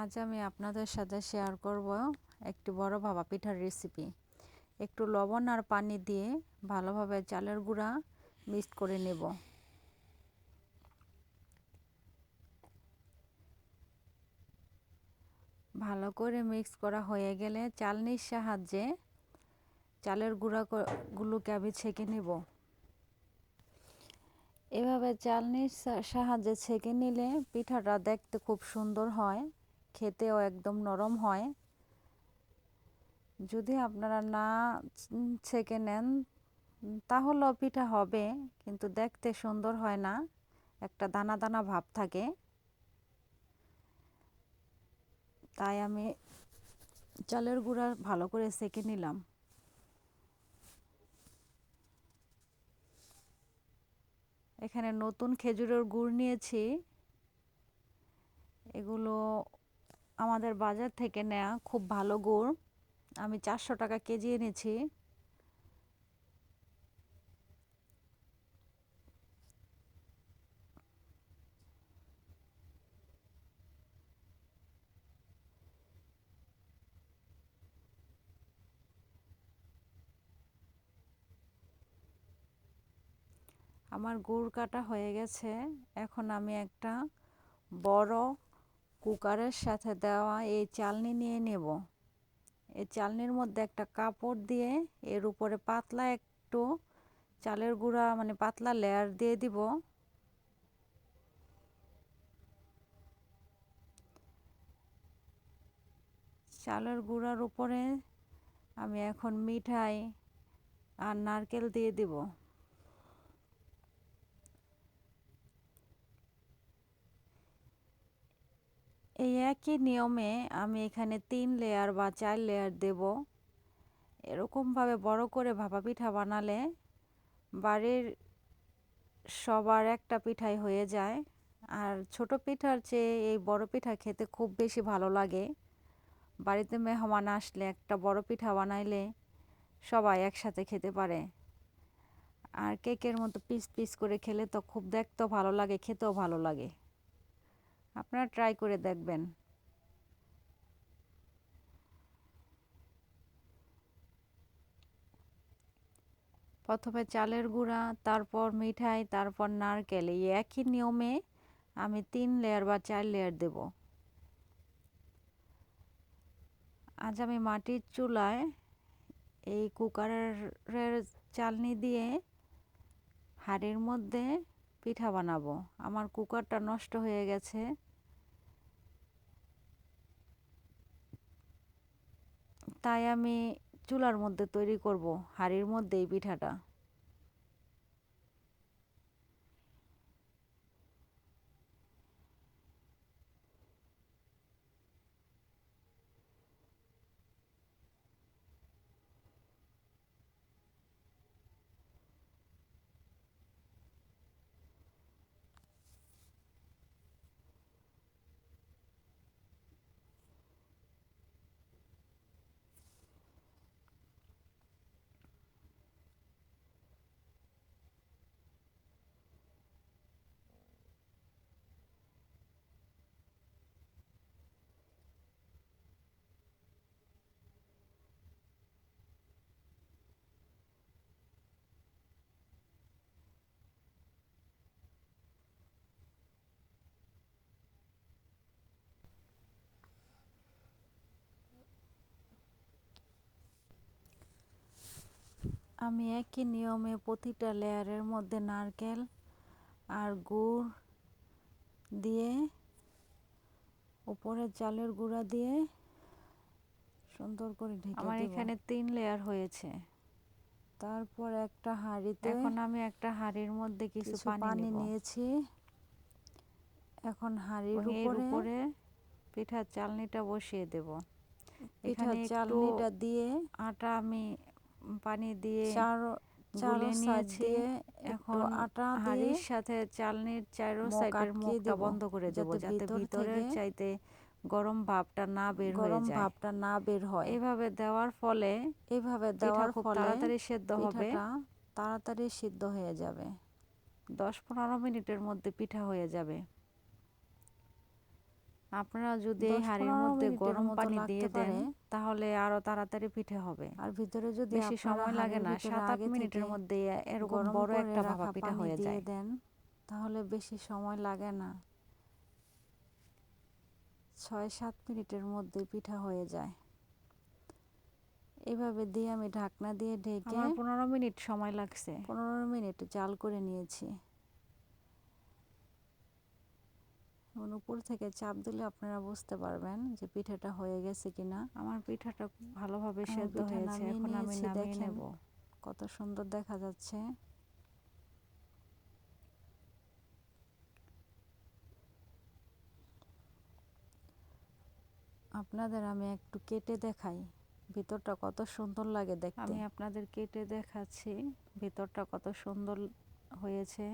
আজ আমি আপনাদের সাথে শেয়ার করব একটি বড় ভাপা পিঠার রেসিপি। একটু লবণ আর পানি দিয়ে ভালোভাবে চালের গুঁড়া মিক্স করে নেব। ভালো করে মিক্স করা হয়ে গেলে চালনির সাহায্যে চালের গুঁড়াগুলোকে আমি ছেঁকে নেব। এভাবে চালনির সাহায্যে ছেঁকে নিলে পিঠাটা দেখতে খুব সুন্দর হয়, খেতেও একদম নরম হয়। যদি আপনারা না ছেঁকে নেন তাহলেও পিঠা হবে, কিন্তু দেখতে সুন্দর হয় না, একটা দানা দানা ভাব থাকে। তাই আমি চালের গুঁড়া ভালো করে ছেঁকে নিলাম। এখানে নতুন খেজুরের গুড় নিয়েছি। এগুলো আমাদের বাজার থেকে নেওয়া খুব ভালো গুড়। আমি 400 টাকা কেজি এনেছি। আমার গুড় কাটা হয়ে গেছে। এখন আমি একটা বড় কুকারের সাথে দেওয়া এই চালনি নিয়ে নেব। এই চালনির মধ্যে একটা কাপড় দিয়ে এর উপরে পাতলা একটু চালের গুঁড়া মানে পাতলা লেয়ার দিয়ে দিব। চালের গুঁড়ার উপরে আমি এখন মিঠাই আর নারকেল দিয়ে দিব। এই একই নিয়মে আমি এখানে 3 লেয়ার বা 4 লেয়ার দেব। এরকমভাবে বড় করে ভাপা পিঠা বানালে বাড়ির সবার একটা পিঠাই হয়ে যায়। আর ছোট পিঠার চেয়ে এই বড় পিঠা খেতে খুব বেশি ভালো লাগে। বাড়িতে মেহমান আসলে একটা বড় পিঠা বানাইলে সবাই একসাথে খেতে পারে। আর কেকের মতো পিস পিস করে খেলে তো খুব দেখতেও ভালো লাগে, খেতেও ভালো লাগে। আপনারা ট্রাই করে দেখবেন। প্রথমে চালের গুঁড়া, তারপর মিঠাই, তারপর নারকেল, এই একই নিয়মে আমি 3 লেয়ার বা 4 লেয়ার দেব। আজ আমি মাটির চুলায় এই কুকারের চালনি দিয়ে হাঁড়ির মধ্যে পিঠা বানাবো। আমার কুকারটা নষ্ট হয়ে গেছে, তাই আমি চুলার মধ্যে তৈরি করব, হাঁড়ির মধ্যে এই পিঠাটা। আমি একই নিয়মে প্রতিটা লেয়ারের মধ্যে নারকেল আর গুড় দিয়ে, উপরে চালের গুঁড়া দিয়ে সুন্দর করে ঢেকে দেব। আমার এখানে 3 লেয়ার হয়েছে। তারপর একটা হাঁড়িতে এখন আমি একটা হাঁড়ির মধ্যে কিছু পানি নিয়েছি। এখন হাঁড়ির উপরে পিঠার চালনিটা বসিয়ে দেব। এখানে চালনিটা দিয়ে আটা আমি পানি দিয়ে গুলে নিয়েছি। এখন আটা হাঁড়ির সাথে চালনির চারো সাইডের মুখটা বন্ধ করে দেব, যাতে ভিতরের চাইতে গরম ভাবটা না বের হয়। এভাবে দেওয়ার ফলে খুব তাড়াতাড়ি সেদ্ধ হবে, তাড়াতাড়ি সিদ্ধ হয়ে যাবে। 10-15 মিনিটের মধ্যে পিঠা হয়ে যাবে। আপনারা যদি এই হাঁড়ির মধ্যে গরম পানি দিয়ে দেন তাহলে আরো তাড়াতাড়ি পিঠে হবে। আর ভিতরে যদি বেশি সময় লাগে না, 7-8 মিনিটের মধ্যে এরকম বড় একটা ভাপা পিঠা হয়ে যায়। দেন তাহলে বেশি সময় লাগে না, 6-7 মিনিটের মধ্যে পিঠা হয়ে যায়। এভাবে দিয়ে আমি ঢাকনা দিয়ে ঢেকে আমার 15 মিনিট সময় লাগছে। 15 মিনিট জাল করে নিয়েছি। উপর থেকে চাপ দিলে আপনারা বুঝতে পারবেন যে পিঠাটা হয়ে গেছে কিনা। আমার পিঠাটা ভালোভাবে সেদ্ধ হয়েছে, এখন আমি নামিয়ে নেব। কত সুন্দর দেখা যাচ্ছে। আপনাদের আমি একটু কেটে দেখাই ভিতরটা কত সুন্দর লাগে দেখতে। আমি আপনাদের কেটে দেখাচ্ছি ভিতরটা কত সুন্দর হয়েছে।